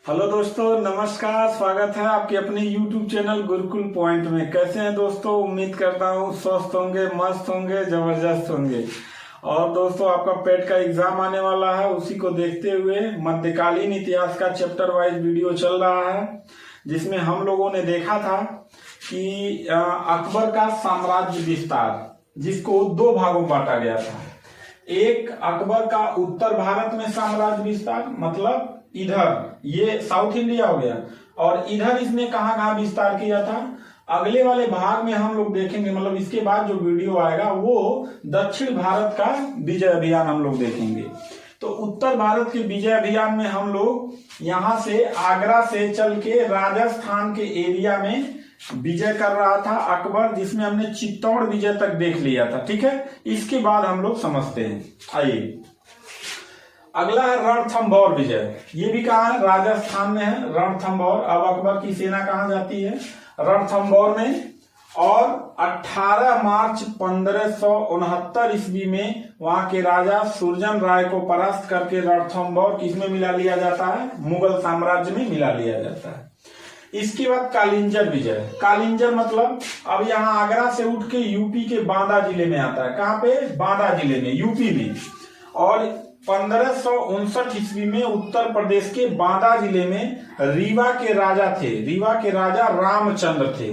Hello दोस्तों, नमस्कार। स्वागत है आपके अपने YouTube चैनल गुरुकुल पॉइंट में। कैसे हैं दोस्तों? उम्मीद करता हूँ स्वस्थ होंगे, मस्त होंगे, जबरदस्त होंगे। और दोस्तों, आपका पेट का एग्जाम आने वाला है, उसी को देखते हुए मध्यकालीन इतिहास का चैप्टर वाइज वीडियो चल रहा है, जिसमें हम लोगों ने देखा था कि अकबर का साम्राज्य विस्तार, जिसको दो भागों में बांटा गया था। एक अकबर का उत्तर भारत में साम्राज्य विस्तार, मतलब इधर ये साउथ इंडिया हो गया, और इधर इसने कहां कहां विस्तार किया था अगले वाले भाग में हम लोग देखेंगे। मतलब इसके बाद जो वीडियो आएगा वो दक्षिण भारत का विजय अभियान हम लोग देखेंगे। तो उत्तर भारत के विजय अभियान में हम लोग यहां से आगरा से चल के राजस्थान के एरिया में विजय कर रहा था अकबर, जिसमें हमने चित्तौड़ विजय तक देख लिया था। ठीक है, इसके बाद हम लोग समझते हैं। आइए, अगला है रणथंभौर विजय। ये भी कहाँ है? राजस्थान में है रणथंभौर। अब अकबर की सेना कहाँ जाती है? रणथंभौर में। और 18 मार्च 1569 ईस्वी में वहां के राजा सुरजन राय को परास्त करके रणथंभौर किसमें मिला लिया जाता है? मुगल साम्राज्य में मिला लिया जाता है। इसके बाद कालिंजर विजय। कालिंजर मतलब अब यहाँ आगरा से उठ के यूपी के बांदा जिले में आता है। कहाँ पे? बांदा जिले में, यूपी में। और 1559 ईस्वी में उत्तर प्रदेश के बांदा जिले में रीवा के राजा थे। रीवा के राजा रामचंद्र थे।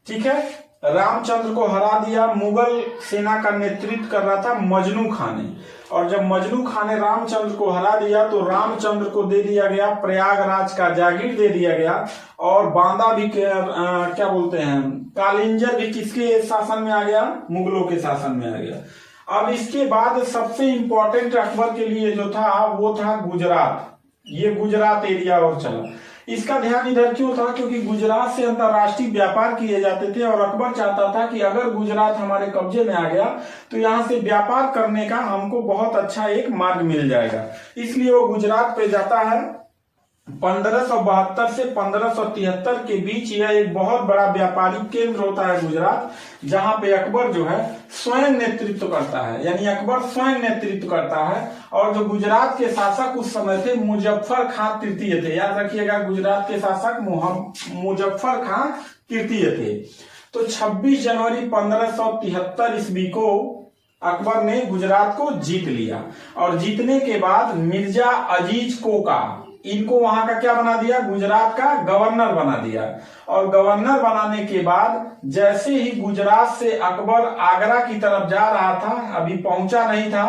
ठीक है, रामचंद्र को हरा दिया। मुगल सेना का नेतृत्व कर रहा था मजनू खान ने। और जब मजनू खान ने रामचंद्र को हरा दिया तो रामचंद्र को दे दिया गया प्रयागराज का जागीर दे दिया गया। और बांदा भी क्या बोलते हैं, कालिंजर भी किसके शासन में आ गया? मुगलों के शासन में आ गया। अब इसके बाद सबसे इंपॉर्टेंट अकबर के लिए जो था वो था गुजरात। ये गुजरात एरिया और चला। इसका ध्यान इधर क्यों था? क्योंकि गुजरात से अंतरराष्ट्रीय व्यापार किए जाते थे और अकबर चाहता था कि अगर गुजरात हमारे कब्जे में आ गया तो यहाँ से व्यापार करने का हमको बहुत अच्छा एक मार्ग मिल जाएगा। इसलिए वो गुजरात पे जाता है। 1572 से 1573 के बीच यह एक बहुत बड़ा व्यापारिक केंद्र होता है गुजरात, जहां पे अकबर जो है स्वयं नेतृत्व करता है। यानी अकबर स्वयं नेतृत्व करता है। और जो गुजरात के शासक उस समय थे मुजफ्फर खां तृतीय थे। याद रखिएगा, गुजरात के शासक मुजफ्फर खां तृतीय थे। तो 26 जनवरी 1573 ईस्वी को अकबर ने गुजरात को जीत लिया। और जीतने के बाद मिर्जा अजीज कोका, इनको वहां का क्या बना दिया? गुजरात का गवर्नर बना दिया। और गवर्नर बनाने के बाद जैसे ही गुजरात से अकबर आगरा की तरफ जा रहा था, अभी पहुंचा नहीं था,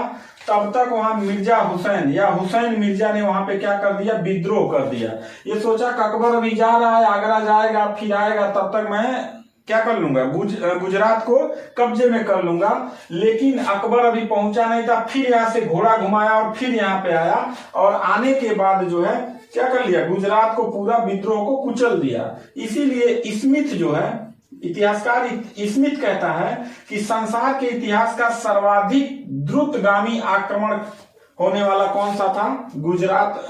तब तक वहां मिर्जा हुसैन या हुसैन मिर्जा ने वहां पे क्या कर दिया? विद्रोह कर दिया। ये सोचा कि अकबर अभी जा रहा है, आगरा जाएगा, फिर आएगा, तब तक मैं क्या कर लूंगा? गुजरात को कब्जे में कर लूंगा। लेकिन अकबर अभी पहुंचा नहीं था। फिर यहाँ से घोड़ा घुमाया और फिर यहाँ पे आया। और आने के बाद जो है क्या कर लिया? गुजरात को पूरा विद्रोह को कुचल दिया। इसीलिए स्मिथ जो है, इतिहासकार स्मिथ कहता है कि संसार के इतिहास का सर्वाधिक द्रुतगामी आक्रमण होने वाला कौन सा था? गुजरात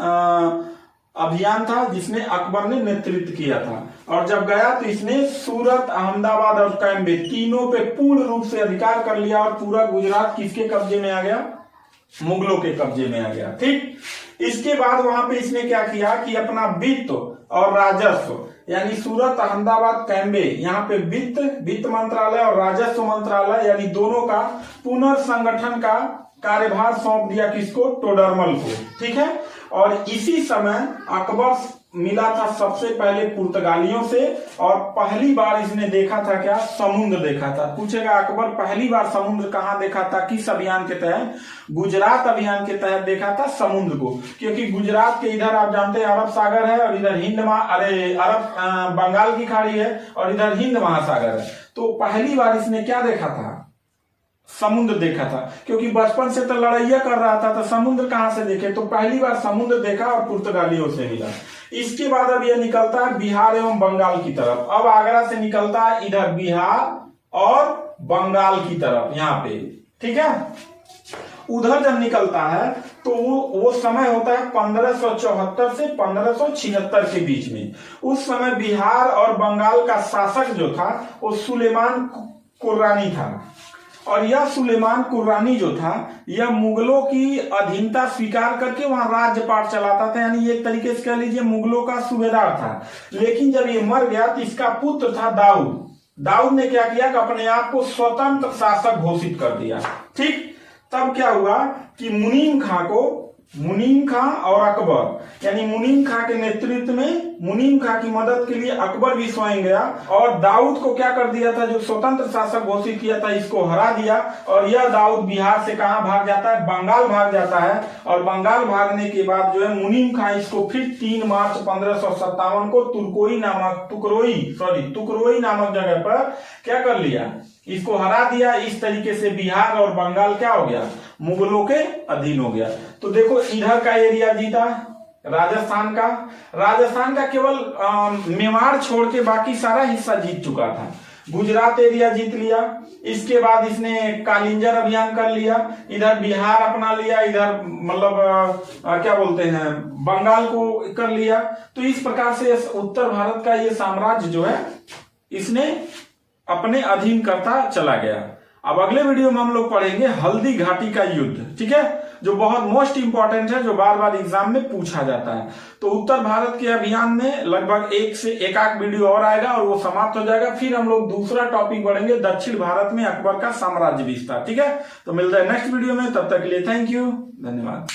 अभियान था, जिसने अकबर ने नेतृत्व किया था। और जब गया तो इसने सूरत, अहमदाबाद और कैम्बे तीनों पे पूर्ण रूप से अधिकार कर लिया। और पूरा गुजरात किसके कब्जे में आ गया? मुगलों के कब्जे में आ गया। ठीक, इसके बाद वहां पे इसने क्या किया कि अपना वित्त और राजस्व, यानी सूरत, अहमदाबाद, कैम्बे, यहाँ पे वित्त मंत्रालय और राजस्व मंत्रालय यानी दोनों का पुनर्संगठन का कार्यभार सौंप दिया। किसको? टोडरमल को। ठीक है, और इसी समय अकबर मिला था सबसे पहले पुर्तगालियों से। और पहली बार इसने देखा था क्या? समुद्र देखा था। पूछेगा अकबर पहली बार समुद्र कहाँ देखा था? किस अभियान के तहत? गुजरात अभियान के तहत देखा था समुद्र को। क्योंकि गुजरात के इधर आप जानते हैं अरब सागर है, और इधर अरब बंगाल की खाड़ी है, और इधर हिंद महासागर है। तो पहली बार इसने क्या देखा था? समुद्र देखा था। क्योंकि बचपन से तो लड़ाइया कर रहा था, तो समुद्र कहां से देखे? तो पहली बार समुद्र देखा और पुर्तगालियों से मिला। इसके बाद अब यह निकलता है बिहार एवं बंगाल की तरफ। अब आगरा से निकलता है इधर बिहार और बंगाल की तरफ, यहाँ पे। ठीक है, उधर जब निकलता है तो वो समय होता है 1574 से 1576 के बीच में। उस समय बिहार और बंगाल का शासक जो था वो सुलेमान कुर्रानी था। और यह सुलेमान कुर्रानी जो था यह मुगलों की अधीनता स्वीकार करके वहां राज्यपाट चलाता था, यानी एक तरीके से कह लीजिए मुगलों का सूबेदार था। लेकिन जब ये मर गया तो इसका पुत्र था दाऊद। दाऊद ने क्या किया कि अपने आप को स्वतंत्र शासक घोषित कर दिया। ठीक, तब क्या हुआ कि मुनीम खां और अकबर, यानी मुनीम खां के नेतृत्व में मुनीम खां की मदद के लिए अकबर भी स्वयं गया और दाऊद को क्या कर दिया था, जो स्वतंत्र शासक घोषित किया था, इसको हरा दिया। और यह दाऊद बिहार से कहां भाग जाता है, बंगाल भाग जाता है। और बंगाल भागने के बाद जो है मुनीम खां इसको फिर 3 मार्च 1557 को तुकरोई नामक जगह पर क्या कर लिया, इसको हरा दिया। इस तरीके से बिहार और बंगाल क्या हो गया, मुगलों के अधीन हो गया। तो देखो इधर का एरिया जीता राजस्थान का केवल मेवाड़ छोड़ के बाकी सारा हिस्सा जीत चुका था। गुजरात एरिया जीत लिया। इसके बाद इसने कालिंजर अभियान कर लिया, इधर बिहार अपना लिया, इधर मतलब क्या बोलते हैं बंगाल को कर लिया। तो इस प्रकार से उत्तर भारत का ये साम्राज्य जो है इसने अपने अधीन करता चला गया। अब अगले वीडियो में हम लोग पढ़ेंगे हल्दी घाटी का युद्ध, ठीक है, जो बहुत मोस्ट इंपॉर्टेंट है, जो बार बार एग्जाम में पूछा जाता है। तो उत्तर भारत के अभियान में लगभग एक आध वीडियो और आएगा और वो समाप्त हो जाएगा। फिर हम लोग दूसरा टॉपिक बढ़ेंगे दक्षिण भारत में अकबर का साम्राज्य विस्तार। ठीक है, तो मिलता है नेक्स्ट वीडियो में, तब तक के लिए थैंक यू, धन्यवाद।